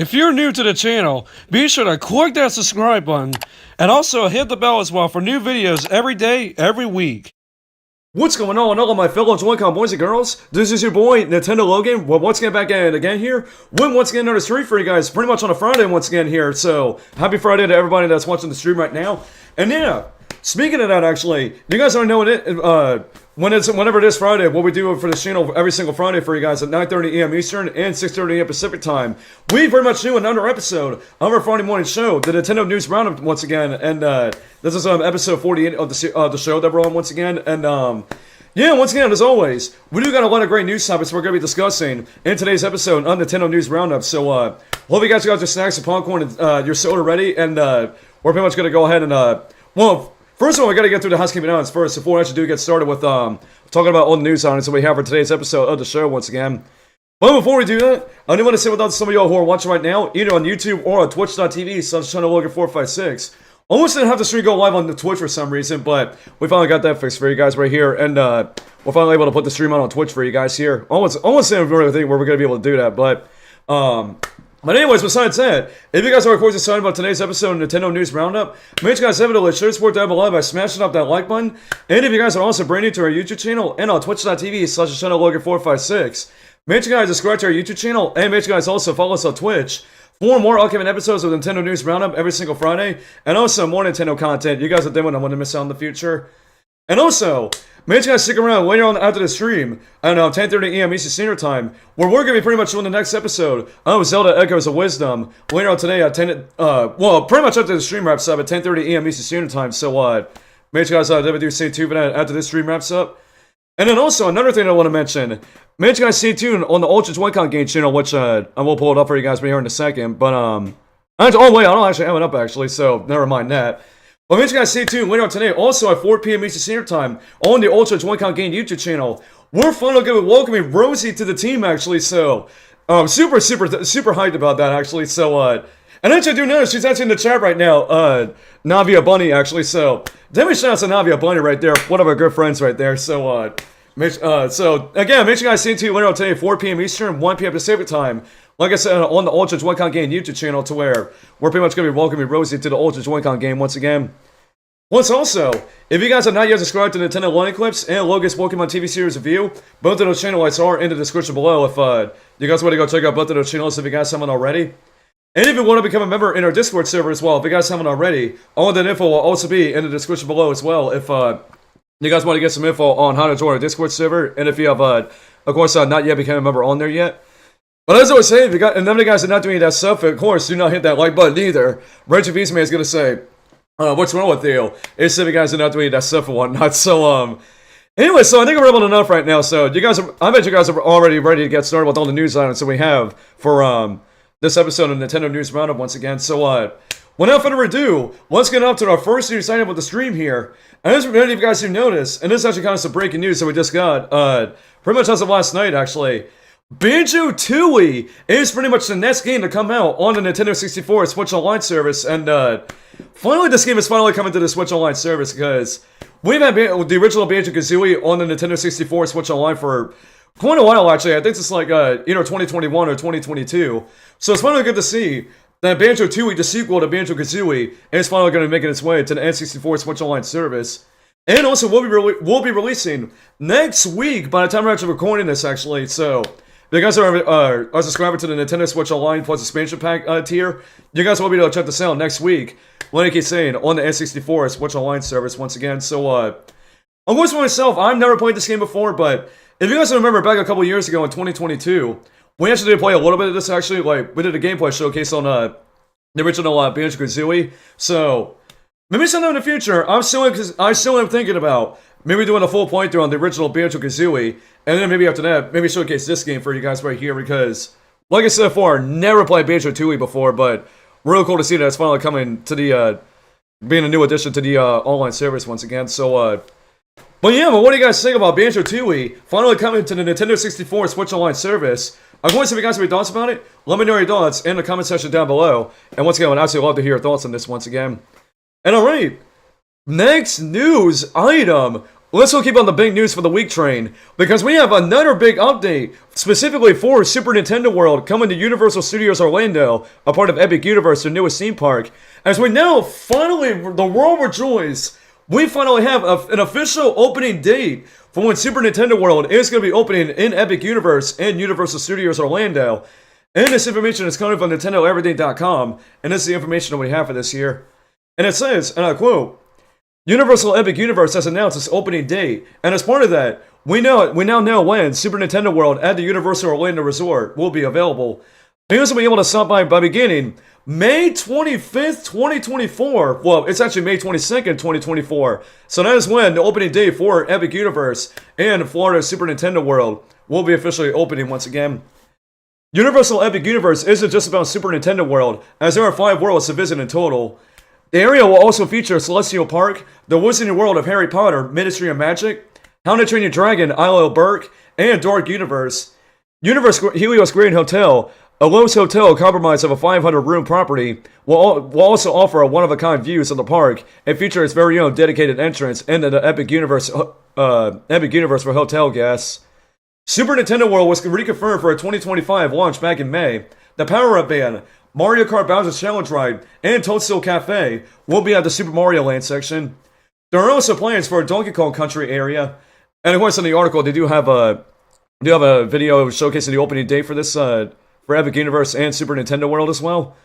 If you're new to the channel, be sure to click that subscribe button and also hit the bell as well for new videos every day, every week. What's going on, all of my fellow Joy-Con boys and girls? This is your boy, Nintendo Logan. Well, once again, back at it again here. Once again, another stream for you guys, pretty much on a Friday once again here. So, happy Friday to everybody that's watching the stream right now. And yeah, speaking of that, actually, you guys already know whenever it is Friday, what we do for this channel every single Friday for you guys at 9:30 AM Eastern and 6:30 AM Pacific time. We very much do another episode of our Friday morning show, the Nintendo News Roundup once again. And this is episode 48 of the show that we're on once again. And yeah, once again, as always, we do got a lot of great news topics we're going to be discussing in today's episode on Nintendo News Roundup. So hope you guys got your snacks and popcorn and your soda ready. And we're pretty much going to go ahead and well, first of all, we got to get through the housekeeping items first before we actually do get started with talking about all the news items that we have for today's episode of the show once again. But before we do that, I do want to say without some of y'all who are watching right now, either on YouTube or on twitch.tv/channellogan456. Almost didn't have the stream go live on the Twitch for some reason, but we finally got that fixed for you guys right here, and we're finally able to put the stream on Twitch for you guys here. Almost didn't really think where we're going to be able to do that, but anyways, besides that, if you guys are of course excited about today's episode of Nintendo News Roundup, make sure you guys have it to share support down below by smashing up that like button. And if you guys are also brand new to our YouTube channel and on twitch.tv/channellogan456, make sure you guys subscribe to our YouTube channel and make sure you guys also follow us on Twitch for more upcoming episodes of Nintendo News Roundup every single Friday, and also more Nintendo content you guys are doing and want to miss out in the future. And also, make sure you guys stick around later on after the stream at 10:30 AM Eastern Standard Time, where we're going to be pretty much doing the next episode of Zelda Echoes of Wisdom later on today at pretty much after the stream wraps up at 10:30 AM Eastern Standard Time. So, make sure you guys definitely stay tuned for that after this stream wraps up. And then also, another thing I want to mention, make sure you guys stay tuned on the Ultra Joy-Con game channel, which I will pull it up for you guys here in a second. But, oh wait, I don't actually have it up actually, so never mind that. But make sure you guys stay tuned later on today, also at 4 PM Eastern Standard Time, on the Ultra Joy-Con game YouTube channel. We're finally going to be welcoming Rosie to the team, actually, so super hyped about that, actually. So, and actually, I do notice she's actually in the chat right now, Navia Bunny, actually, so definitely shout out to Navia Bunny right there, one of our good friends right there. So, so again, make sure you guys stay tuned later on today, 4 PM Eastern, 1 PM Pacific time. Like I said, on the Ultra Joy-Con game YouTube channel, to where we're pretty much going to be welcoming Rosie to the Ultra Joy-Con game once again. Once also, if you guys have not yet subscribed to Nintendo Line Clips and Logan's Pokemon TV series review, both of those channel links are in the description below if you guys want to go check out both of those channels if you guys haven't already. And if you want to become a member in our Discord server as well, if you guys haven't already, all that info will also be in the description below as well if you guys want to get some info on how to join our Discord server, and if you have, of course, not yet become a member on there yet. But as I was saying, if you got, and none of you guys are not doing that stuff, of course, do not hit that like button either. Rachel Beastman is going to say, what's wrong with you? It's if you guys are not doing that stuff and whatnot. So, anyway, so I think we're able enough right now. So, you guys, I bet you guys are already ready to get started with all the news items that we have for, this episode of Nintendo News Roundup once again. So, without further ado, let's get up to our first news item with the stream here. And as many of you guys who noticed, and this is actually kind of some breaking news that we just got, pretty much as of last night, actually. Banjo-Tooie is pretty much the next game to come out on the Nintendo 64 Switch Online service, and finally this game is finally coming to the Switch Online service, because we've had the original Banjo-Kazooie on the Nintendo 64 Switch Online for quite a while actually. I think it's like either 2021 or 2022, so it's finally good to see that Banjo-Tooie, the sequel to Banjo-Kazooie, is finally going to be making its way to the N64 Switch Online service. And also, we'll be releasing next week by the time we're actually recording this, actually. So, if you guys are subscribing to the Nintendo Switch Online plus expansion pack tier, you guys will be able to check this out next week, like I keep saying, on the N64 Switch Online service once again. So, of course, for myself, I've never played this game before, but if you guys remember back a couple years ago in 2022, we actually did play a little bit of this, actually. Like, we did a gameplay showcase on the original Banjo-Kazooie. So, maybe sometime in the future, I still am thinking about maybe doing a full playthrough on the original Banjo-Kazooie, and then maybe after that, maybe showcase this game for you guys right here, because, like I said before, never played Banjo-Tooie before, but really cool to see that it's finally coming to the, being a new addition to the online service once again. So, but what do you guys think about Banjo-Tooie finally coming to the Nintendo 64 Switch Online service? Of course, if you guys have any thoughts about it, let me know your thoughts in the comment section down below, and once again, I'd absolutely love to hear your thoughts on this once again. And alright, next news item let's go keep on the big news for the week train, because we have another big update, specifically for Super Nintendo World, coming to Universal Studios Orlando, a part of Epic Universe, their newest theme park. As we now, finally, the world rejoices, we finally have an official opening date for when Super Nintendo World is going to be opening in Epic Universe and Universal Studios Orlando. And this information is coming from NintendoEverything.com, and this is the information that we have for this year. And it says, and I quote, Universal Epic Universe has announced its opening date, and as part of that, we now know when Super Nintendo World at the Universal Orlando Resort will be available. Fans will be able to stop by beginning May 25th, 2024. Well, it's actually May 22nd, 2024. So that is when the opening day for Epic Universe and Florida Super Nintendo World will be officially opening once again. Universal Epic Universe isn't just about Super Nintendo World, as there are 5 worlds to visit in total. The area will also feature Celestial Park, the Wizarding World of Harry Potter, Ministry of Magic, How to Train Your Dragon, Isle of Berk, and Dark Universe. Helios Grand Hotel, a Lowe's hotel compromised of a 500-room property, will also offer a one-of-a-kind views of the park and feature its very own dedicated entrance into the Epic Universe for hotel guests. Super Nintendo World was reconfirmed for a 2025 launch back in May. The Power-Up Band, Mario Kart Bowser's Challenge Ride, and Toadstool Cafe will be at the Super Mario Land section. There are also plans for a Donkey Kong Country area. And of course, in the article, they do have a video showcasing the opening date for this for Epic Universe and Super Nintendo World as well.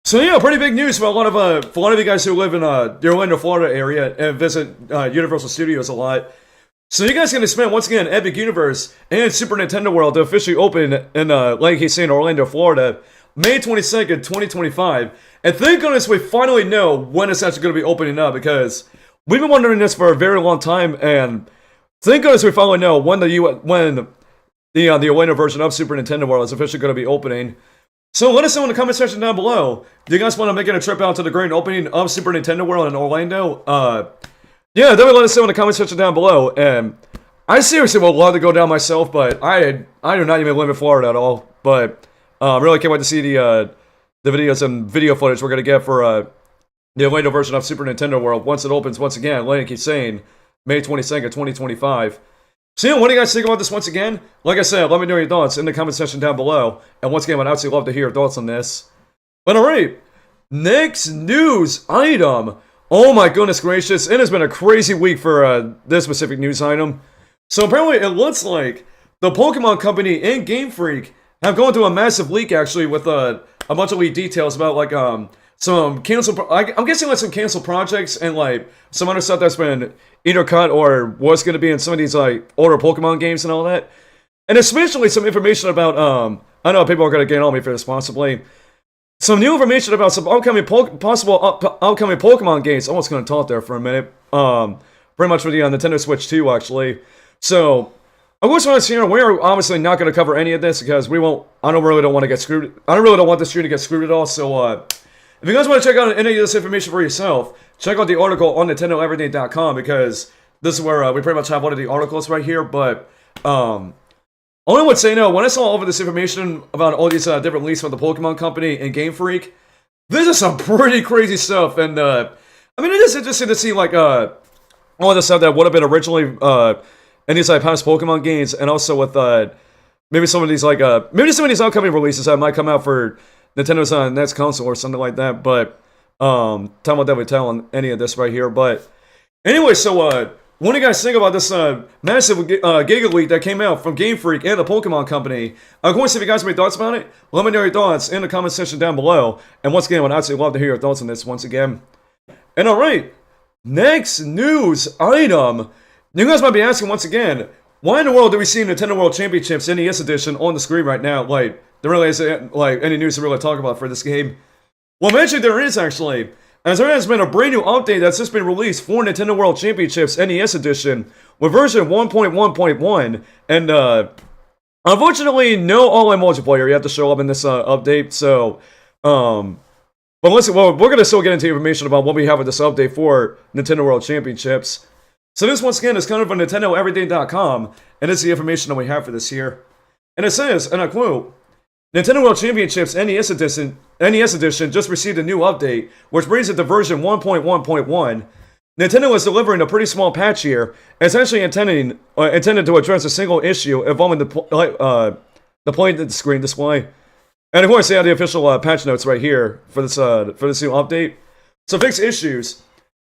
So yeah, pretty big news for a lot of you guys who live in the Orlando, Florida area and visit Universal Studios a lot. So you guys are going to spend, once again, Epic Universe and Super Nintendo World to officially open in, like he's saying, Orlando, Florida, May 22nd, 2025. And thank goodness we finally know when it's actually going to be opening up, because we've been wondering this for a very long time, and thank goodness we finally know when the Orlando version of Super Nintendo World is officially going to be opening. So let us know in the comment section down below. Do you guys want to make a trip out to the grand opening of Super Nintendo World in Orlando? Yeah, definitely let us know in the comment section down below. And I seriously would love to go down myself, but I do not even live in Florida at all. But really can't wait to see the videos and video footage we're going to get for the Orlando version of Super Nintendo World once it opens once again. Like I keep saying, May 22nd, 2025. So yeah, what do you guys think about this once again? Like I said, let me know your thoughts in the comment section down below. And once again, I'd absolutely love to hear your thoughts on this. But alright, next news item. Oh my goodness gracious, it has been a crazy week for this specific news item. So apparently it looks like the Pokemon Company and Game Freak have gone through a massive leak actually with a bunch of leaked details about like some canceled, I'm guessing like some canceled projects and like some other stuff that's been either cut or was going to be in some of these like older Pokemon games and all that. And especially some information about, I know people are going to get on me for this possibly. Some new information about some upcoming possible upcoming Pokemon games. I was going to talk there for a minute. Pretty much for the Nintendo Switch 2 actually. So, of course, we're obviously not going to cover any of this because we won't. I really don't want to get screwed. I really don't want this stream to get screwed at all. So, if you guys want to check out any of this information for yourself, check out the article on NintendoEverything.com because this is where we pretty much have one of the articles right here. But only would say no. When I saw all of this information about all these different leaks from the Pokemon Company and Game Freak, this is some pretty crazy stuff. And I mean, it is interesting to see like all the stuff that would have been originally in these like past Pokemon games, and also with maybe some of these like maybe some of these upcoming releases that might come out for Nintendo's next console or something like that. But time will definitely tell on any of this right here. But anyway, so what do you guys think about this massive Giga leak that came out from Game Freak and the Pokemon Company? Of course, if you guys have any thoughts about it, let me know your thoughts in the comment section down below. And once again, I would absolutely love to hear your thoughts on this once again. And alright, next news item. You guys might be asking once again, why in the world do we see Nintendo World Championships NES Edition on the screen right now? Like, there really isn't like any news to really talk about for this game. Well, eventually there is actually. As there has been a brand new update that's just been released for Nintendo World Championships NES Edition with version 1.1.1, and unfortunately no online multiplayer yet to show up in this update. So, but listen, well, we're gonna still get into information about what we have with this update for Nintendo World Championships. So this once again is coming from NintendoEverything.com, and it's the information that we have for this here. And it says, and I quote, Nintendo World Championships NES Edition just received a new update, which brings it to version 1.1.1. Nintendo is delivering a pretty small patch here, essentially intended to address a single issue involving the play screen display. And of course, they have the official patch notes right here for this new update. So fix issues.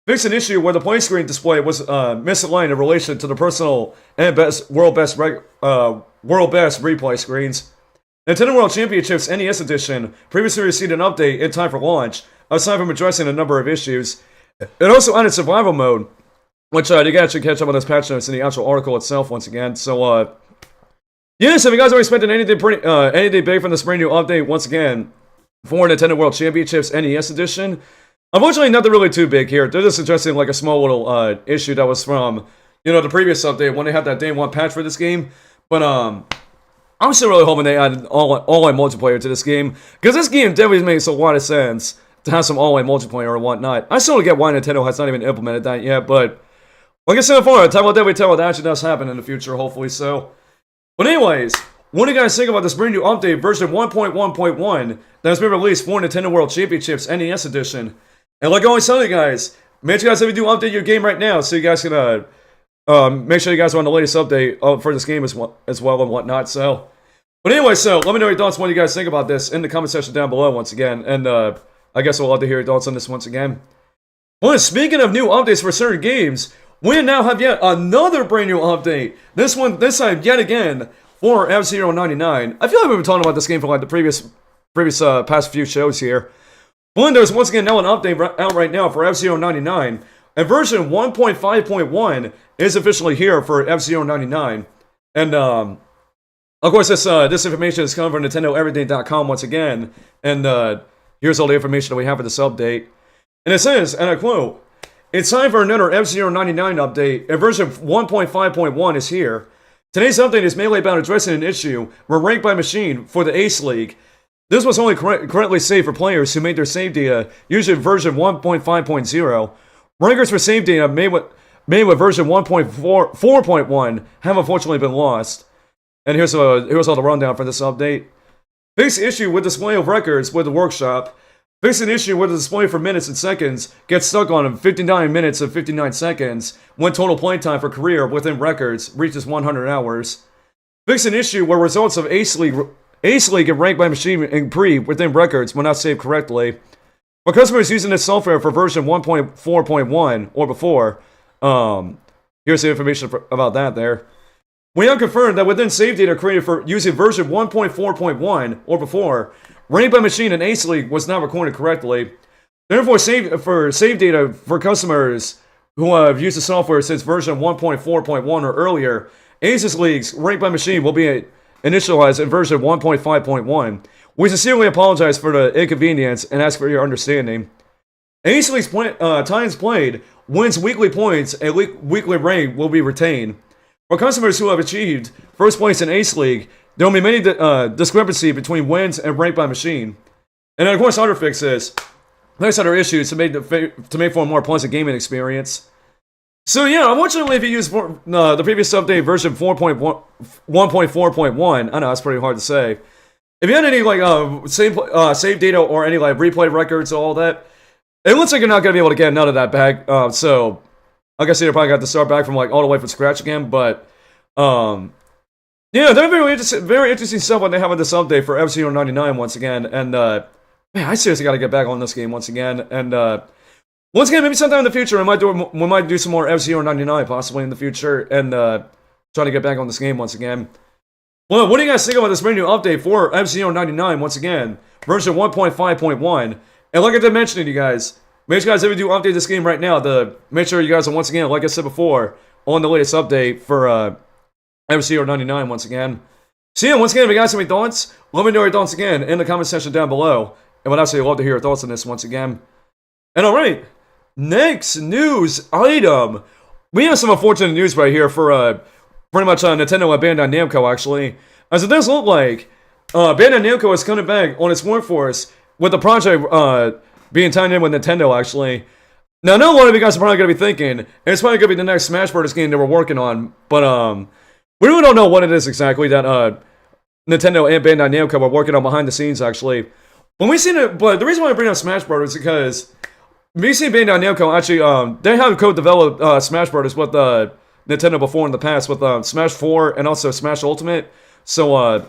Fix an issue where the play screen display was misaligned in relation to the personal and world best replay screens. Nintendo World Championships NES Edition previously received an update in time for launch, aside from addressing a number of issues. It also added survival mode, which you can actually catch up on those patch notes in the actual article itself once again. So, yes, if you guys are expecting anything big from this brand new update, once again, for Nintendo World Championships NES Edition, unfortunately, nothing really too big here. They're just addressing like a small little issue that was from, the previous update when they had that day one patch for this game. But I'm still really hoping they add online multiplayer to this game, because this game definitely makes a lot of sense to have some online multiplayer or whatnot. I still don't get why Nintendo has not even implemented that yet, but like I said before, time will definitely tell that actually does happen in the future, hopefully so. But anyways, what do you guys think about this brand new update, version 1.1.1, that has been released for Nintendo World Championships NES Edition? And like I always tell you guys, make sure you guys, if you do update your game right now, so you guys can make sure you guys are on the latest update for this game as well and whatnot. So, but anyway, so let me know your thoughts. What do you guys think about this in the comment section down below once again, and I guess I'll love to hear your thoughts on this once again. Well, speaking of new updates for certain games, we now have yet another brand new update. This time yet again for F-Zero 99. I feel like we've been talking about this game for like the previous past few shows here. Well, there's once again now an update out right now for F-Zero 99, and version 1.5.1 is officially here for F-Zero 99. And of course, this information is coming from NintendoEverything.com once again, and here's all the information that we have for this update. And it says, and I quote, "It's time for another F-Zero 99 update, and version 1.5.1 is here. Today's update is mainly about addressing an issue where ranked by machine for the Ace League. This was only currently saved for players who made their save data using version 1.5.0. Rankers for save data made with version 1.4.1 have unfortunately been lost." And here's all the rundown for this update. Fix issue with display of records with the workshop. Fix an issue where the display for minutes and seconds gets stuck on 59 minutes and 59 seconds when total playtime for career within records reaches 100 hours. Fix an issue where results of Ace League and ranked by machine and within records will not save correctly. For customers using this software for version 1.4.1 or before, here's the information about that there. We have confirmed that within save data created for using version 1.4.1 or before, ranked by machine and Ace League was not recorded correctly. Therefore, save data for customers who have used the software since version 1.4.1 or earlier, Ace League's ranked by machine will be initialized in version 1.5.1. We sincerely apologize for the inconvenience and ask for your understanding. Ace League's times played, wins weekly points, and weekly rank will be retained. For customers who have achieved first place in Ace League, there will be many discrepancy between wins and rank by machine. And then, of course, other fixes. There's other issues to make for a more pleasant gaming experience. So yeah, unfortunately, if you use the previous update version 1.4.1, I know it's pretty hard to say. If you had any like save data or any like replay records or all that, it looks like you're not gonna be able to get none of that back. So I guess you're probably got to start back from like all the way from scratch again. But yeah, they're very interesting stuff when they have this update for F-Zero 99 once again. And man, I seriously got to get back on this game once again. And once again, maybe sometime in the future, we might do some more F-Zero 99 possibly in the future, and try to get back on this game once again. Well, what do you guys think about this brand new update for F-Zero 99 once again, version 1.5.1? And like I did mention to you guys, make sure you guys, if you do update this game right now, make sure you guys are once again, like I said before, on the latest update for F-Zero 99 once again. So yeah, once again, if you guys have any thoughts, let me know your thoughts again in the comment section down below. And I'd absolutely love to hear your thoughts on this once again. And alright, next news item. We have some unfortunate news right here for pretty much Nintendo and Bandai Namco actually. As it does look like Bandai Namco is coming back on its workforce with the project being tied in with Nintendo actually. Now I know a lot of you guys are probably going to be thinking, it's probably going to be the next Smash Bros. Game that we're working on, but we really don't know what it is exactly that Nintendo and Bandai Namco are working on behind the scenes actually. When we seen it, but the reason why I bring up Smash Bros. Is because VC Bandai Namco actually, they have co-developed Smash Brothers with Nintendo before in the past with Smash 4 and also Smash Ultimate. So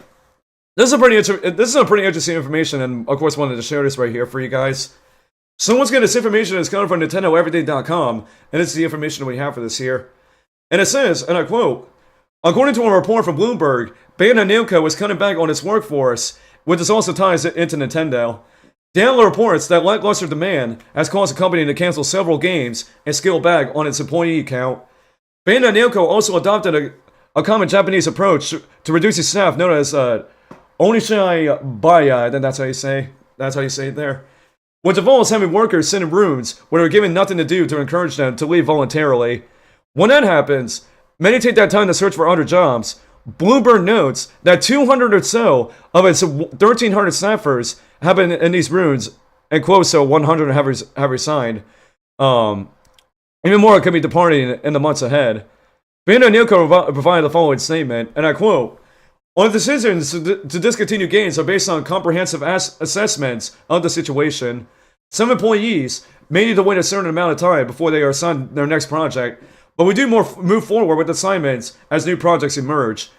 this is a pretty interesting information, and of course wanted to share this right here for you guys. So once again, this information is coming from NintendoEveryday.com, and it's the information we have for this here. And it says, and I quote, according to a report from Bloomberg, Bandai Namco is cutting back on its workforce, which is also ties into Nintendo. The outlet reports that lackluster demand has caused the company to cancel several games and scale back on its employee count. Bandai Namco also adopted a common Japanese approach to reducing staff known as Onishai Baya, then that's how you say it there. Which involves having workers sit in rooms where they're given nothing to do to encourage them to leave voluntarily. When that happens, many take that time to search for other jobs. Bloomberg notes that 200 or so of its 1,300 staffers have been in these rooms, and quote, so 100 have resigned. Even more could be departing in the months ahead. Bandai Namco provided the following statement, and I quote, "All decisions to discontinue games are based on comprehensive assessments of the situation. Some employees may need to wait a certain amount of time before they are assigned their next project, but we do move forward with assignments as new projects emerge.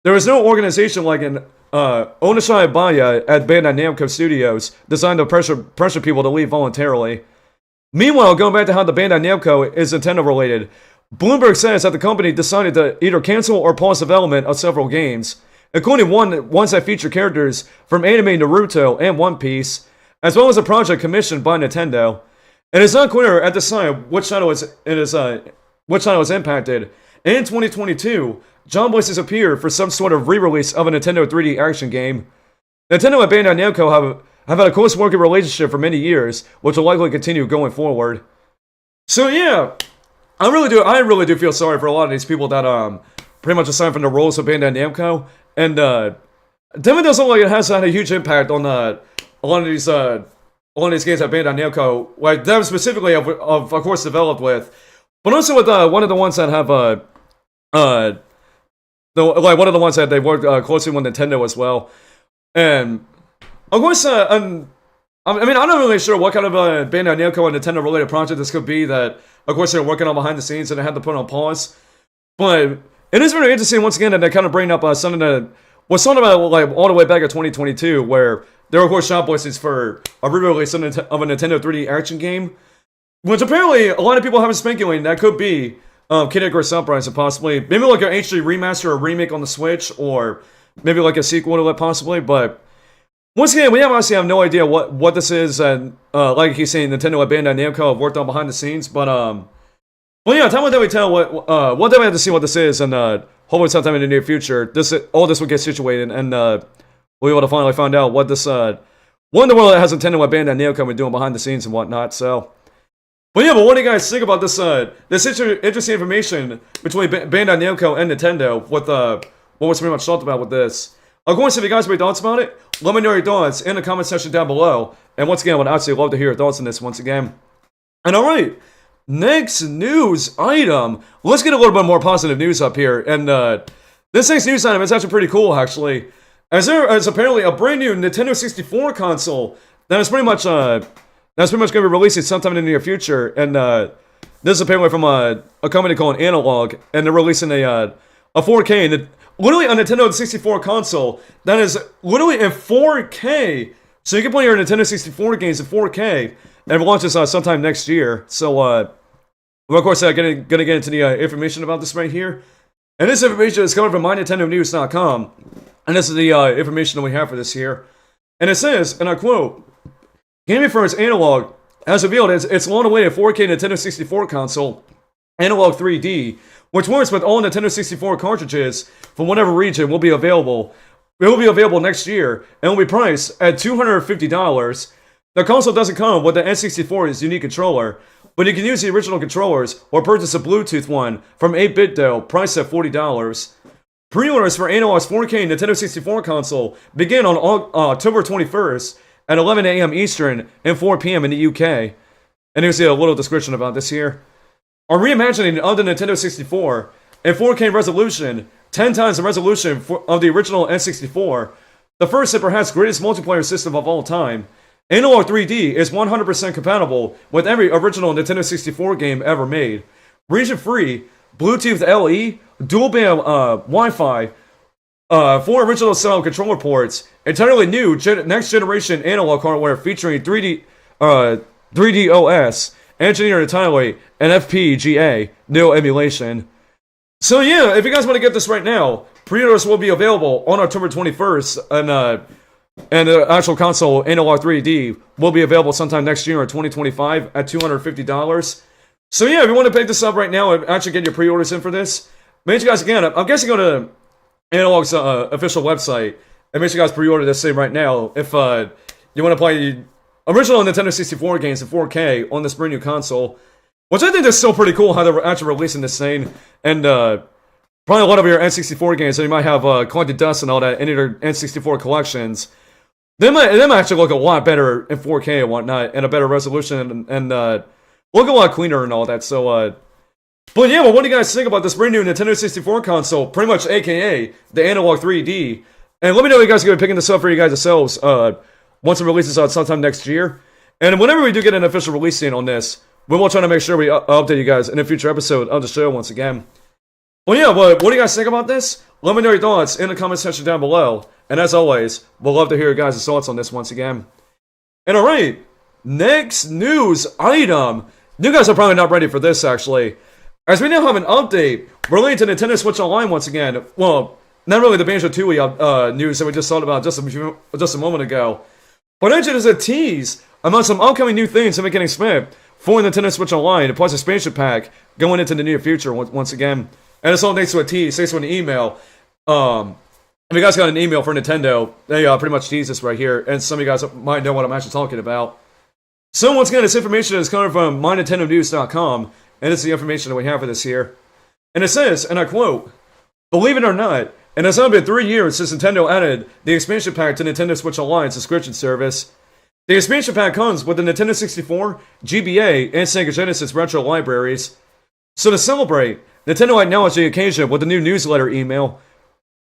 There is no organization like an Onishai Baya at Bandai Namco Studios designed to pressure people to leave voluntarily." Meanwhile, going back to how the Bandai Namco is Nintendo related, Bloomberg says that the company decided to either cancel or pause development of several games, including ones that feature characters from anime Naruto and One Piece, as well as a project commissioned by Nintendo. It is not clear at this time which title is impacted. In 2022, job listings appear for some sort of re-release of a Nintendo 3D action game. Nintendo and Bandai Namco have had a close working relationship for many years, which will likely continue going forward. So yeah, I really do feel sorry for a lot of these people that pretty much assigned from the roles of Bandai Namco, and definitely doesn't look like it has had a huge impact on a lot of these games that Bandai Namco, like them specifically, of course developed with, but also with one of the ones that have one of the ones that they worked closely with Nintendo as well, and of course I mean I'm not really sure what kind of Bandai Namco and Nintendo related project this could be that of course they're working on behind the scenes and they had to put on pause, but it is very interesting once again that they kind of bring up something that was something about like all the way back in 2022 where there were of course shop listings for a re-release of a Nintendo 3D action game, which apparently a lot of people have been speculating that could be Kid Icarus Uprising, possibly maybe like an HD remaster or remake on the Switch, or maybe like a sequel to it possibly. But once again, we obviously have no idea what this is, and like he's saying, Nintendo and Bandai Namco have worked on behind the scenes. But yeah, time will definitely tell we'll definitely have to see what this is, and hopefully sometime in the near future, all this will get situated, and we'll be able to finally find out what this what in the world has Nintendo and Bandai Namco been doing behind the scenes and whatnot. So. But yeah, but what do you guys think about this interesting information between Bandai Namco and Nintendo with what was pretty much talked about with this? Of course, if you guys have any thoughts about it, let me know your thoughts in the comment section down below. And once again, I would absolutely love to hear your thoughts on this once again. And alright, next news item. Let's get a little bit more positive news up here. And this next news item is actually pretty cool, actually. As there is apparently a brand new Nintendo 64 console that is pretty much going to be releasing sometime in the near future, and this is apparently from a company called Analog, and they're releasing a 4K, and literally a Nintendo 64 console that is literally in 4K, so you can play your Nintendo 64 games in 4K, and it launches sometime next year. So, we're of course gonna get into the information about this right here, and this information is coming from MyNintendoNews.com, and this is the information that we have for this here, and it says, and I quote, "Gaming firm Analog has revealed its long-awaited 4K Nintendo 64 console, Analog 3D, which works with all Nintendo 64 cartridges from whatever region will be available. It will be available next year and will be priced at $250. The console doesn't come with the N64's unique controller, but you can use the original controllers or purchase a Bluetooth one from 8BitDo, priced at $40. Pre-orders for Analog's 4K Nintendo 64 console begin on October 21st at 11 AM Eastern and 4 PM in the UK. And here's a little description about this here. A reimagining of the Nintendo 64 in 4K resolution, 10 times the resolution of the original N64, the first and perhaps greatest multiplayer system of all time. Analog 3D is 100% compatible with every original Nintendo 64 game ever made. Region-free, Bluetooth LE, dual-band Wi-Fi, 4 original style controller ports, entirely new next-generation analog hardware featuring 3D OS, engineered entirely, and FPGA, no emulation. So yeah, if you guys want to get this right now, pre-orders will be available on October 21st, and the actual console, Analog 3D, will be available sometime next year in 2025 at $250. So yeah, if you want to pick this up right now and actually get your pre-orders in for this, make sure you guys, again, I'm guessing go to Analog's official website, and make sure you guys pre-order this thing right now if you want to play original Nintendo 64 games in 4K on this brand new console. Which I think is still pretty cool how they're actually releasing this thing, and probably a lot of your N64 games that you might have collected dust and all that in your N64 collections. They might actually look a lot better in 4K and whatnot, and a better resolution, and look a lot cleaner and all that. So, but yeah, well, what do you guys think about this brand new Nintendo 64 console? Pretty much, AKA the Analog 3D. And let me know if you guys are going to be picking this up for you guys yourselves once it releases sometime next year. And whenever we do get an official release date on this, we will try to make sure we update you guys in a future episode of the show once again. Well, yeah, what do you guys think about this? Let me know your thoughts in the comment section down below. And as always, we'll love to hear your guys' thoughts on this once again. And alright, next news item. You guys are probably not ready for this, actually. As we now have an update related to Nintendo Switch Online once again. Well, not really the Banjo-Tooie news that we just talked about just a moment ago. But actually there's a tease about some upcoming new things that we can expect for Nintendo Switch Online, plus a expansion pack going into the near future once again. And it's all thanks to a tease, thanks to an email. If you guys got an email for Nintendo, they pretty much tease this right here, and some of you guys might know what I'm actually talking about. So once again, this information is coming from mynintendonews.com, and it's the information that we have for this here. And it says, and I quote, "Believe it or not, it has now been 3 years since Nintendo added the expansion pack to Nintendo Switch Online subscription service. The expansion pack comes with the Nintendo 64, GBA, and Sega Genesis retro libraries. So to celebrate, Nintendo acknowledged the occasion with a new newsletter email.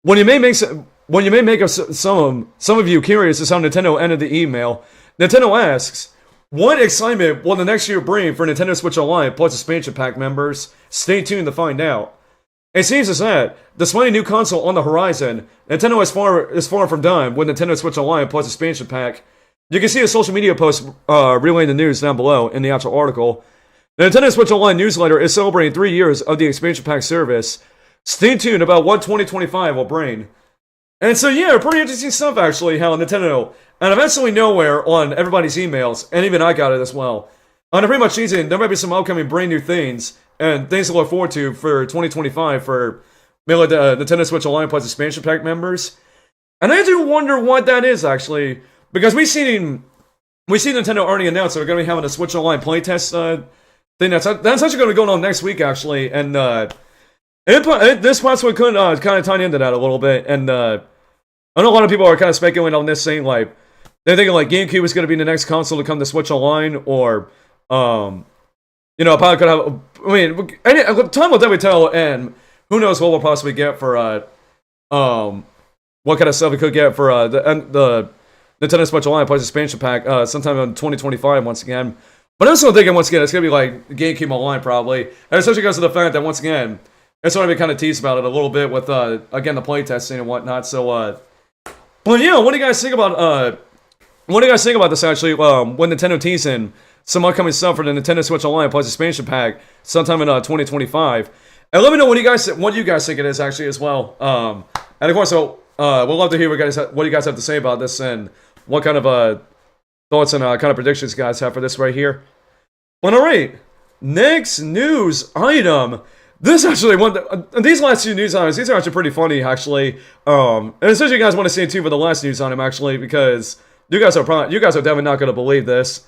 When you may make some of you curious as how Nintendo ended the email, Nintendo asks, what excitement will the next year bring for Nintendo Switch Online plus expansion pack members? Stay tuned to find out. It seems as that, despite a new console on the horizon, Nintendo is far from done with Nintendo Switch Online plus expansion pack. You can see a social media post relaying the news down below in the actual article. The Nintendo Switch Online newsletter is celebrating 3 years of the expansion pack service. Stay tuned about what 2025 will bring." And so yeah, pretty interesting stuff actually, how Nintendo, and eventually nowhere on everybody's emails, and even I got it as well. On pretty much season, there might be some upcoming brand new things, and things to look forward to for 2025 for mainly the Nintendo Switch Online plus expansion pack members. And I do wonder what that is actually, because we seen Nintendo already announced that we're going to be having a Switch Online playtest thing that's actually going to be going on next week actually, and this possibly could kind of tie into that a little bit, and I know a lot of people are kind of speculating on this, saying like they're thinking like GameCube is going to be the next console to come to Switch Online, or you know, probably could have. I mean, time will definitely tell, and who knows what we'll possibly get for what kind of stuff we could get for the Nintendo Switch Online plus expansion pack sometime in 2025 once again. But I'm still thinking once again it's gonna be like GameCube Online probably, and especially because of the fact that once again it's already been kind of teased about it a little bit with again the playtesting and whatnot. So but yeah, what do you guys think about this actually? When Nintendo teasing some upcoming stuff for the Nintendo Switch Online plus expansion pack sometime in 2025, and let me know what you guys think it is actually as well. And of course, we'll love to hear what you guys have to say about this, and what kind of thoughts and kind of predictions you guys have for this right here. But alright, next news item. This actually these last two news items, these are actually pretty funny actually. And especially you guys want to see it too for the last news item actually, because you guys are definitely not going to believe this.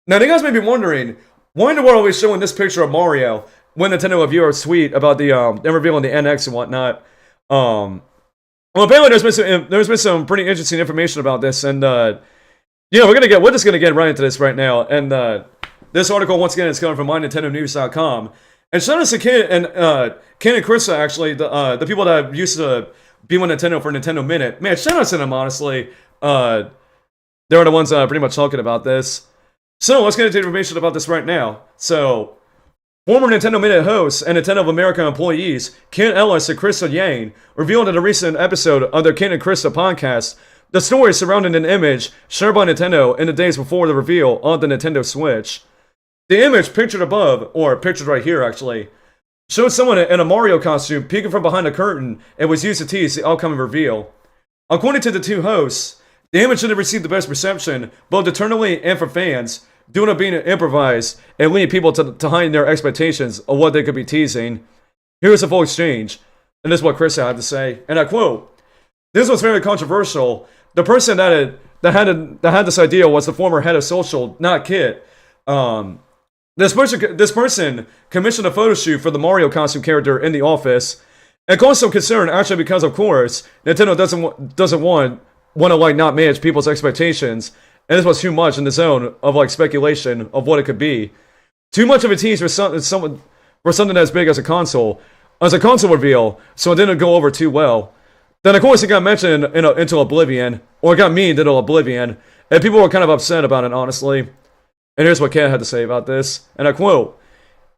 Now you guys may be wondering, why in the world are we showing this picture of Mario when Nintendo reviewers tweet about them revealing the NX and whatnot? Well, apparently there's been some pretty interesting information about this, and yeah, we're just gonna get right into this right now. And this article once again is coming from mynintendonews.com. And shout out to Ken and Krista, actually, the people that used to be on Nintendo for Nintendo Minute. Man, shout out to them, honestly. They were the ones pretty much talking about this. So let's get into information about this right now. So, former Nintendo Minute hosts and Nintendo of America employees, Ken Ellis and Krista Yang, revealed in a recent episode of their Ken and Krista podcast the story surrounding an image shared by Nintendo in the days before the reveal of the Nintendo Switch. The image pictured above, or pictured right here actually, showed someone in a Mario costume peeking from behind a curtain and was used to tease the upcoming reveal. According to the two hosts, the image should have received the best reception, both internally and from fans, due to being improvised and leading people to hide their expectations of what they could be teasing. Here's a full exchange, and this is what Chris had to say, and I quote, "This was very controversial. The person that had this idea was the former head of social, not Kit. This person commissioned a photo shoot for the Mario costume character in the office, and caused some concern actually because, of course, Nintendo doesn't want to like not manage people's expectations, and this was too much in the zone of like speculation of what it could be. Too much of a tease for something as big as a console reveal, so it didn't go over too well. Then of course it got mentioned into oblivion, or it got memed into oblivion, and people were kind of upset about it, honestly. And here's what Ken had to say about this, and I quote,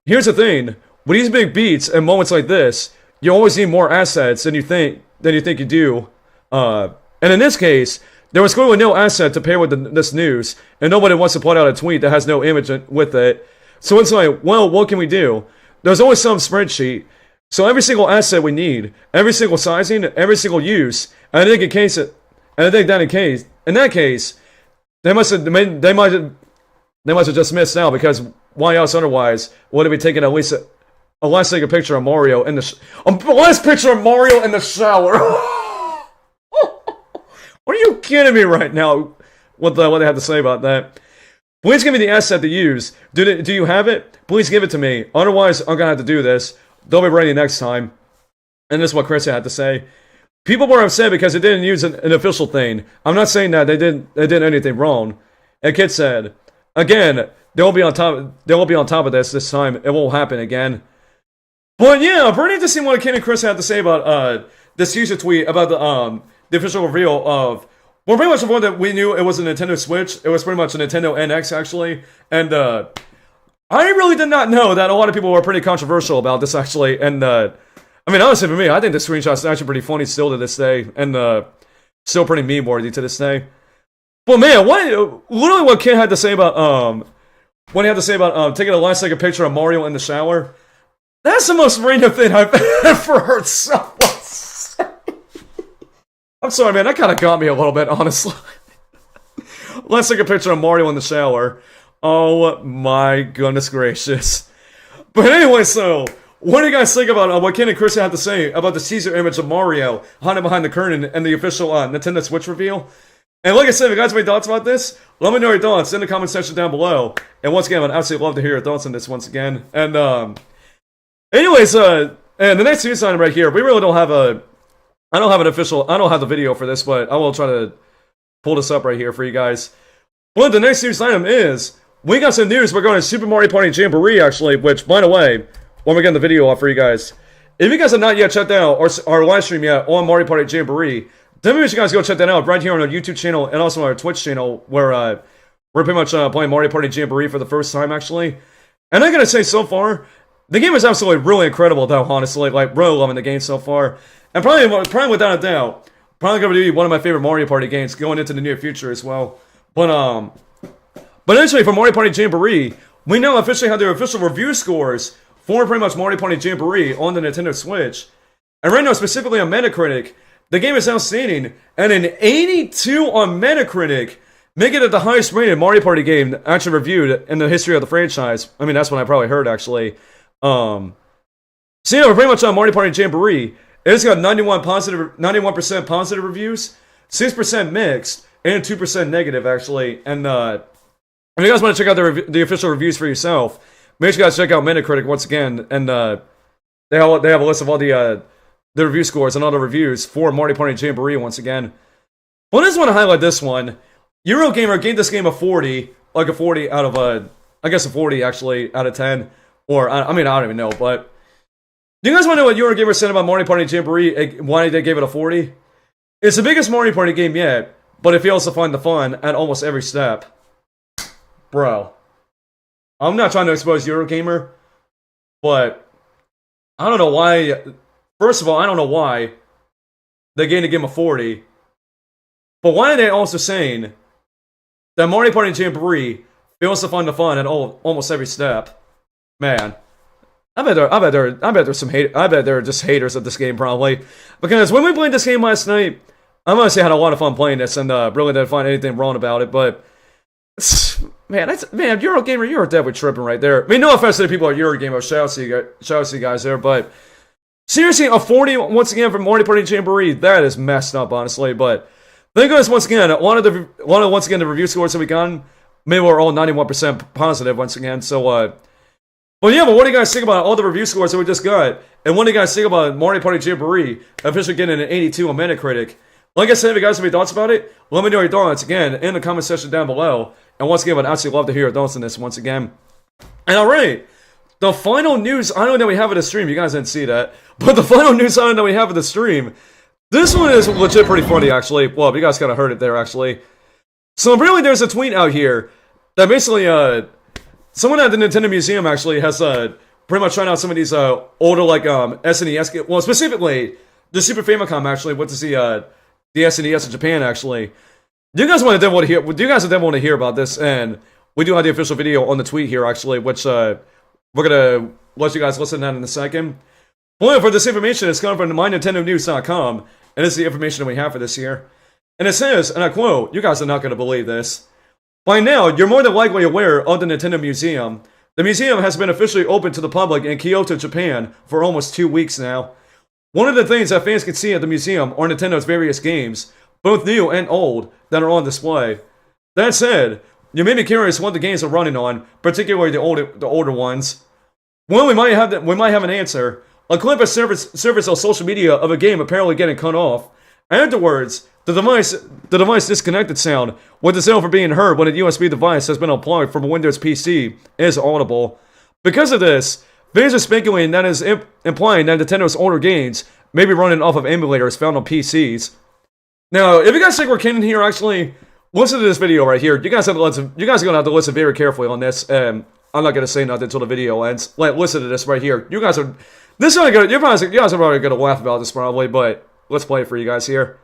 "Here's the thing, with these big beats and moments like this, you always need more assets than you think you do. And in this case, there was clearly no asset to pair with this news, and nobody wants to put out a tweet that has no image with it. So it's like, well, what can we do? There's always some spreadsheet. So every single asset we need, every single sizing, every single use, and I think in that case, they might have just missed out, because why else otherwise would it be taking at least a last second picture of Mario in the last picture of Mario in the shower?" Are you kidding me right now? What they have to say about that? "Please give me the asset to use. Do you have it? Please give it to me. Otherwise, I'm gonna have to do this. They'll be ready next time." And this is what Chris had to say. "People were upset because they didn't use an official thing. I'm not saying that they did anything wrong." And Kid said, "Again, they will be on top of this time. It won't happen again." But yeah, pretty interesting what Ken and Chris had to say about this user tweet about the official reveal of, well, pretty much the one that we knew it was a Nintendo Switch. It was pretty much a Nintendo NX, actually. And I really did not know that a lot of people were pretty controversial about this, actually. And I mean, honestly, for me, I think the screenshot's actually pretty funny still to this day, and still pretty meme-worthy to this day. But man, literally what Ken had to say about taking a last second picture of Mario in the shower, that's the most random thing I've ever heard someone say. I'm sorry, man, that kind of got me a little bit, honestly. Let's take a picture of Mario in the shower. Oh my goodness gracious. But anyway, so, what do you guys think about what Ken and Chris have to say about the teaser image of Mario hiding behind the curtain and the official Nintendo Switch reveal? And like I said, if you guys have any thoughts about this, let me know your thoughts in the comment section down below. And once again, I'd absolutely love to hear your thoughts on this once again. And anyways, and the next news item right here, we really don't have I don't have the video for this, but I will try to pull this up right here for you guys. But the next news item is, we got some news regarding Super Mario Party Jamboree, actually, which, by the way, when we get the video off for you guys, if you guys have not yet checked out our live stream yet on Mario Party Jamboree, then maybe you guys go check that out right here on our YouTube channel and also on our Twitch channel, where we're pretty much playing Mario Party Jamboree for the first time, actually. And I gotta say, so far, the game is absolutely really incredible, though, honestly. Like, really loving the game so far. And probably without a doubt, probably going to be one of my favorite Mario Party games going into the near future as well. But actually, for Mario Party Jamboree, we now officially have their official review scores for pretty much Mario Party Jamboree on the Nintendo Switch. And right now, specifically on Metacritic, the game is outstanding, and an 82 on Metacritic, making it the highest rated Mario Party game actually reviewed in the history of the franchise. I mean, that's what I probably heard, actually. So yeah, we're pretty much on Mario Party Jamboree. It's got 91% positive reviews, 6% mixed, and 2% negative, actually. And if you guys want to check out the official reviews for yourself, make sure you guys check out Metacritic once again. And they have a list of all the review scores and all the reviews for Mario Party Jamboree once again. Well, I just want to highlight this one. Eurogamer gave this game a 40, like a 40 out of I guess a 40 actually out of 10, or I mean, I don't even know, but. Do you guys want to know what Eurogamer said about Mario Party Jamboree, why they gave it a 40? It's the biggest Mario Party game yet, but it fails to find the fun at almost every step. Bro. I'm not trying to expose Eurogamer, but I don't know why. First of all, I don't know why they gave the game a 40. But why are they also saying that Mario Party Jamboree fails to find the fun at almost every step? Man, I bet there's some hate. I bet there are just haters of this game probably, because when we played this game last night, I must say I had a lot of fun playing this and really didn't find anything wrong about it. But man, Eurogamer, you're definitely tripping right there. I mean, no offense to the people at Eurogamer, shout out to you guys there, but seriously, a 40 once again for Mario Party Jamboree, that is messed up, honestly. But thank goodness once again, the review scores that we got, maybe we're all 91% positive once again. So, well, yeah, but what do you guys think about all the review scores that we just got? And what do you guys think about Mario Party Jamboree officially getting an 82 on Metacritic? Like I said, if you guys have any thoughts about it, let me know your thoughts again in the comment section down below. And once again, I'd absolutely love to hear your thoughts on this once again. And alright, the final news item that we have in the stream, you guys didn't see that, but the final news item that we have in the stream, this one is legit pretty funny, actually. Well, you guys kind of heard it there, actually. So apparently there's a tweet out here that basically, someone at the Nintendo Museum actually has pretty much tried out some of these older like SNES games. Well, specifically the Super Famicom actually went to see the SNES in Japan actually. Do you guys want to hear? Do you guys want to hear about this? And we do have the official video on the tweet here actually, which we're gonna let you guys listen to that in a second. Well, for this information, it's coming from mynintendonews.com, and this is the information that we have for this year. And it says, and I quote, "You guys are not going to believe this. By now, you're more than likely aware of the Nintendo Museum. The museum has been officially open to the public in Kyoto, Japan for almost 2 weeks now. One of the things that fans can see at the museum are Nintendo's various games, both new and old, that are on display. That said, you may be curious what the games are running on, particularly the older ones. Well, we might have an answer. A clip has surfaced on social media of a game apparently getting cut off. Afterwards, the device disconnected sound, with the sound for being heard when a USB device has been unplugged from a Windows PC, is audible. Because of this, fans are speculating that is implying that Nintendo's older games may be running off of emulators found on PCs. Now, if you guys think we're kidding here, actually, listen to this video right here. You guys are gonna have to listen very carefully on this. I'm not gonna say nothing until the video ends. Like, listen to this right here. You guys are probably gonna laugh about this probably, but let's play it for you guys here.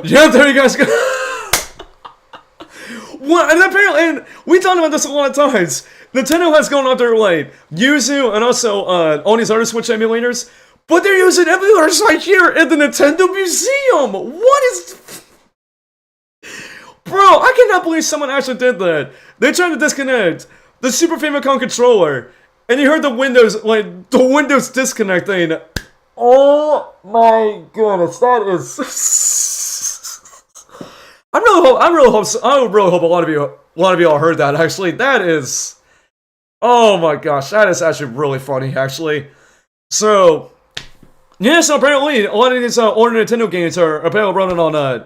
Yeah, there you guys go. What? And apparently, and we talked about this a lot of times. Nintendo has gone after like Yuzu and also all these other Switch emulators, but they're using emulators right here in the Nintendo Museum. What is? Bro, I cannot believe someone actually did that. They tried to disconnect the Super Famicom controller, and you heard the Windows disconnecting. Oh my goodness, that is. I really hope a lot of you all heard that. Actually, that is. Oh my gosh, that is actually really funny. Actually, so yeah, so apparently a lot of these older Nintendo games are apparently running on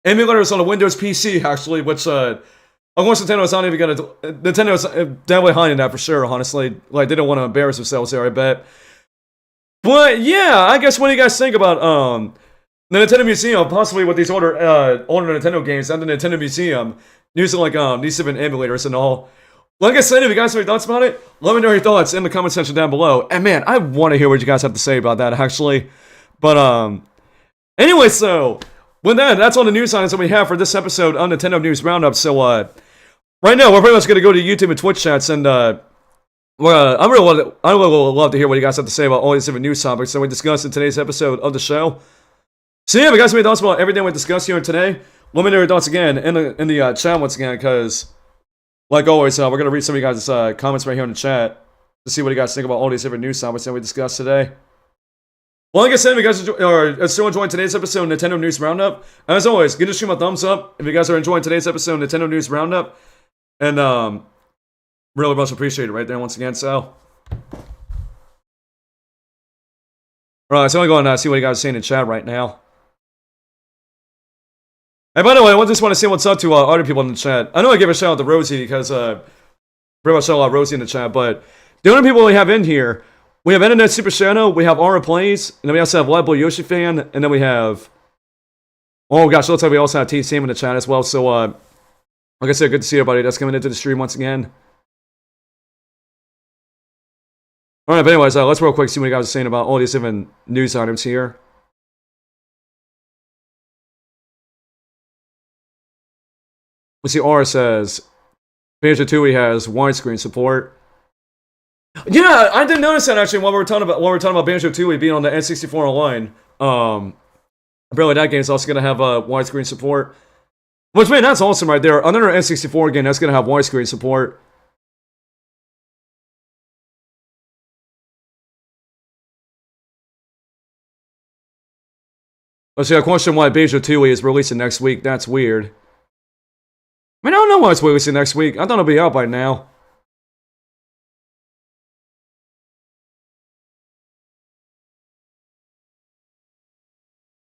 emulators on a Windows PC. Actually, which of course Nintendo's not even gonna. Nintendo's definitely hiding that for sure. Honestly, like they don't want to embarrass themselves here. I bet. But yeah, I guess what do you guys think about the Nintendo Museum, possibly with these older Nintendo games and the Nintendo Museum, using like these different emulators and all. Like I said, if you guys have any thoughts about it, let me know your thoughts in the comment section down below. And man, I want to hear what you guys have to say about that actually. But anyway, so with that, that's all the news items that we have for this episode on Nintendo News Roundup. So right now we're pretty much gonna go to YouTube and Twitch chats, and I really love to hear what you guys have to say about all these different news topics that we discussed in today's episode of the show. So yeah, if you guys have any thoughts about everything we discussed here today, let me know your thoughts again in the chat once again, because like always, we're gonna read some of you guys' comments right here in the chat to see what you guys think about all these different news topics that we discussed today. Well, like I said, if you guys are still enjoying today's episode of Nintendo News Roundup, as always, give the stream a thumbs up if you guys are enjoying today's episode of Nintendo News Roundup, and really much appreciate it right there once again. So, alright, so I'm going to see what you guys are saying in chat right now. Hey, by the way, I just want to say what's up to other people in the chat. I know I gave a shout out to Rosie because pretty much shout out Rosie in the chat, but the other people we have in here, we have Internet Super Shadow, we have Aura Plays, and then we also have Live Boy Yoshi Fan, and then we have, oh gosh, looks like we also have T Sam in the chat as well. So, like I said, good to see everybody that's coming into the stream once again. All right, but anyways, let's real quick see what you guys are saying about all these different news items here. Let's see, Aura says, Banjo Tooie has widescreen support. Yeah, I didn't notice that actually while we were talking about Banjo Tooie being on the N64 Online. Apparently that game is also gonna have widescreen support. Which, man, that's awesome right there. Another N64 game that's gonna have widescreen support. Let's see, I question why Banjo Tooie is releasing next week. That's weird. I mean, I don't know why it's releasing next week. I thought it'll be out by now.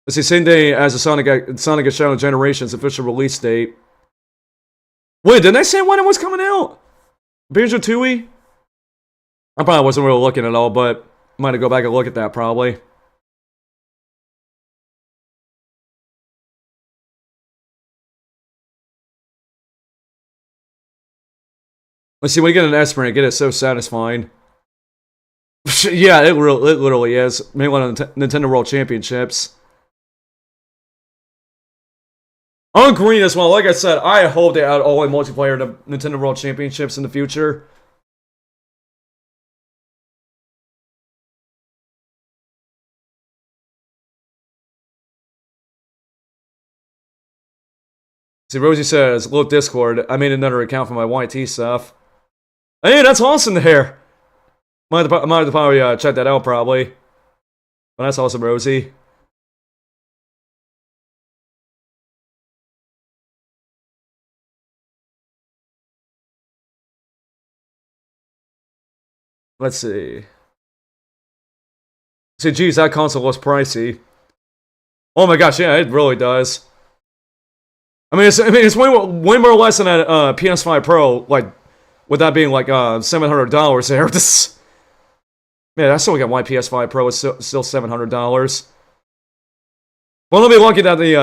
Let's see, same day as the Sonic Shadow Generations official release date. Wait, didn't they say when it was coming out? Banjo Tooie? I probably wasn't really looking at all, but I might have to go back and look at that probably. Let's see, when you get an Esperant, get it so satisfying. Yeah, it literally is. Maybe one of the Nintendo World Championships. On green as well, like I said, I hope they add all-in multiplayer to Nintendo World Championships in the future. See, Rosie says, look Discord, I made another account for my YT stuff. Hey, that's awesome there! Might have to probably check that out, probably. But that's awesome, Rosie. Let's see. See, geez, that console looks pricey. Oh my gosh, yeah, it really does. I mean, it's way more less than a PS5 Pro, like, with that being like $700 there. This, man, I still got my PS5 Pro. It's still $700. Well, I'll be lucky that the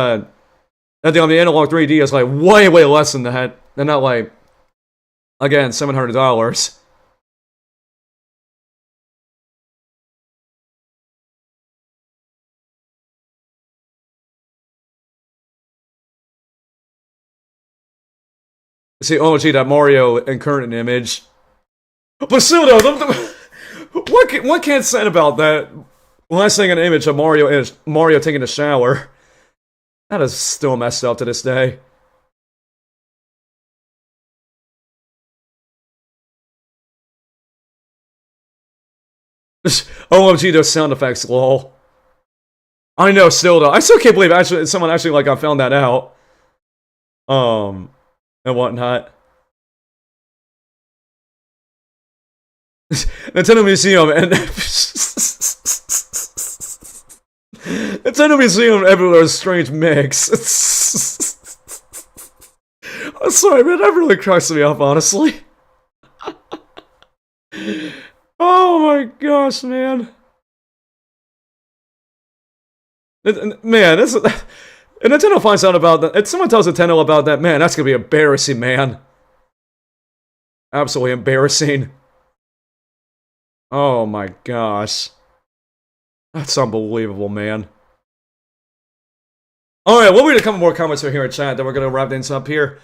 Analog 3D is like way less than that. They're not like, again, $700. See, oh gee, that Mario and current image. But still though, what can't say about that? Last thing an image of Mario taking a shower. That is still messed up to this day. OMG, those sound effects, lol. I know, still though. I still can't believe actually someone actually like I found that out. And whatnot. Nintendo Museum and Nintendo Museum everywhere is a strange mix. I'm sorry, man, that really cracks me up, honestly. Oh my gosh, man. Man, this is... If Nintendo finds out about that, if someone tells Nintendo about that, man, that's gonna be embarrassing, man. Absolutely embarrassing. Oh my gosh. That's unbelievable, man. Alright, well, we're gonna come more comments here in chat, then we're gonna wrap things up here.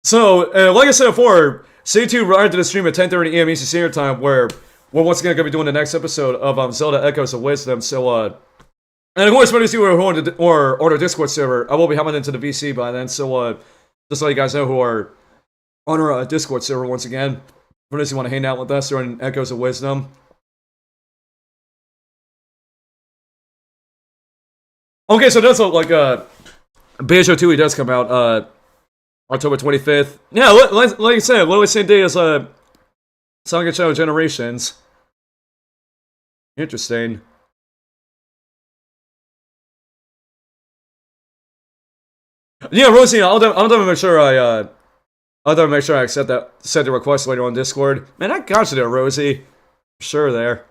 So, like I said before, stay tuned right to the stream at 10:30 AM EST Standard Time, where we're once again gonna be doing the next episode of Zelda Echoes of Wisdom. So, and of course, when you see we're on the Discord server, I will be hopping into the VC by then. So, just so you guys know who are on our Discord server once again, for those who want to hang out with us during Echoes of Wisdom. Okay, so that's like Banjo Tooie does come out October 25th. Yeah, like I said, literally the same day as Sonic Shadow Generations. Interesting. Yeah, Rosie, I'll definitely make sure I accept that, set the request later on Discord. Man, I got you there, Rosie. Sure there.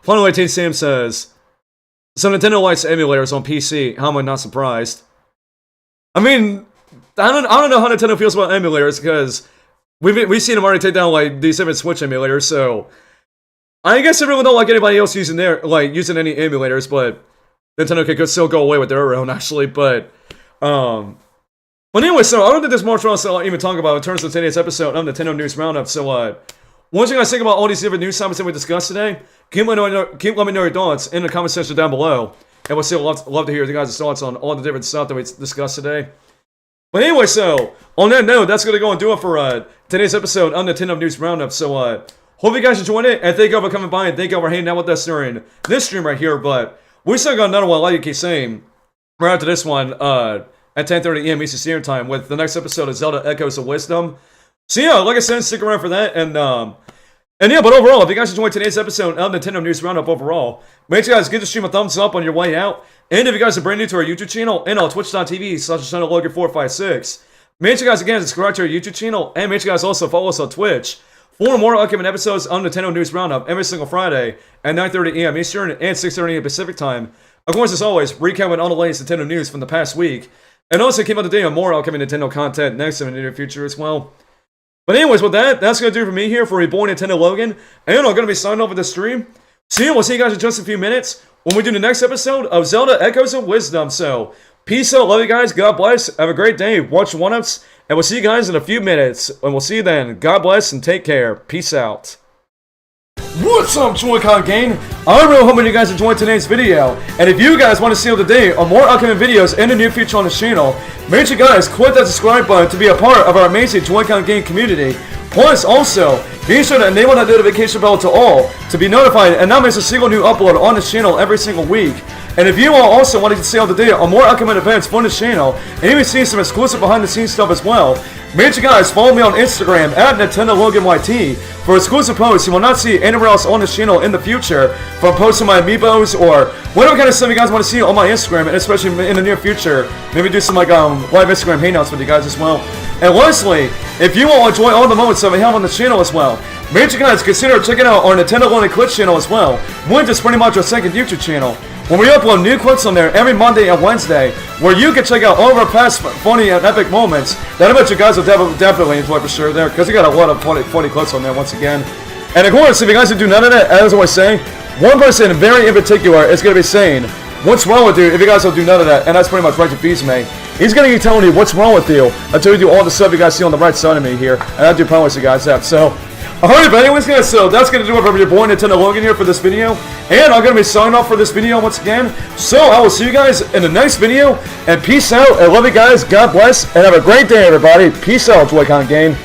Final 18 Sam says, so Nintendo likes emulators on PC. How am I not surprised? I mean, I don't know how Nintendo feels about emulators because we've seen them already take down like these 7 Switch emulators. So I guess I really don't like anybody else using any emulators, but Nintendo could still go away with their own actually. But anyway, so I don't think there's much else to even talk about in terms of today's episode of Nintendo News Roundup. So what do you guys think about all these different news topics that we discussed today? Keep letting me know your thoughts in the comment section down below. And we'll still love to hear you guys' thoughts on all the different stuff that we discussed today. But anyway, so, on that note, that's going to go and do it for today's episode on Nintendo News Roundup. So, hope you guys enjoyed it, and thank you all for coming by, and thank you all for hanging out with us during this stream right here. But we still got another one, like you keep saying, right after this one, at 10:30 AM Eastern Standard Time, with the next episode of Zelda Echoes of Wisdom. So yeah, like I said, stick around for that, and yeah, but overall, if you guys enjoyed today's episode of Nintendo News Roundup overall, make sure you guys give the stream a thumbs up on your way out. And if you guys are brand new to our YouTube channel and on twitch.tv/Logan456, make sure you guys again subscribe to our YouTube channel and make sure you guys also follow us on Twitch for more upcoming episodes on Nintendo News Roundup every single Friday at 9:30 AM Eastern and 6:30 AM Pacific Time. Of course, as always, recapping all the latest Nintendo news from the past week, and also keep up to date on more upcoming Nintendo content next in the near future as well. But anyways, with that, that's going to do it for me here for Reborn Nintendo Logan. And I'm going to be signing off with the stream. So yeah, we'll see you guys in just a few minutes when we do the next episode of Zelda Echoes of Wisdom. So, peace out, love you guys, God bless, have a great day, watch one-ups, and we'll see you guys in a few minutes. And we'll see you then. God bless and take care. Peace out. What's up, Joy-Con gang? I really hope you guys enjoyed today's video, and if you guys want to see up to date on more upcoming videos in the near future on the channel, make sure you guys click that subscribe button to be a part of our amazing Joy-Con gang community. Plus, also, be sure to enable that notification bell to all to be notified and not miss a single new upload on this channel every single week. And if you all also want to stay up to date on more upcoming events for this channel, and even see some exclusive behind the scenes stuff as well, make sure you guys follow me on Instagram at NintendoLoganYT for exclusive posts you will not see anywhere else on this channel in the future, from posting my amiibos or whatever kind of stuff you guys want to see on my Instagram, and especially in the near future, maybe do some live Instagram hangouts with you guys as well. And lastly, if you all enjoy all the moments that we have on the channel as well, make sure you guys consider checking out our Nintendo Logan Clips channel as well, which is pretty much our second YouTube channel, when we upload new clips on there every Monday and Wednesday, where you can check out all of our past funny and epic moments that I bet you guys will definitely enjoy for sure there, because we got a lot of funny clips on there once again. And of course, if you guys do none of that, as I always say, one person very in particular is going to be saying, what's wrong with you if you guys don't do none of that? And that's pretty much right to Beastmate. He's going to be telling you what's wrong with you until you do all the stuff you guys see on the right side of me here, and I do promise you guys that. So, alright, but anyways guys, so that's going to do it for your boy Nintendo Logan here for this video, and I'm going to be signing off for this video once again. So I will see you guys in the next video, and peace out, and love you guys, God bless, and have a great day everybody. Peace out, Joy-Con gang.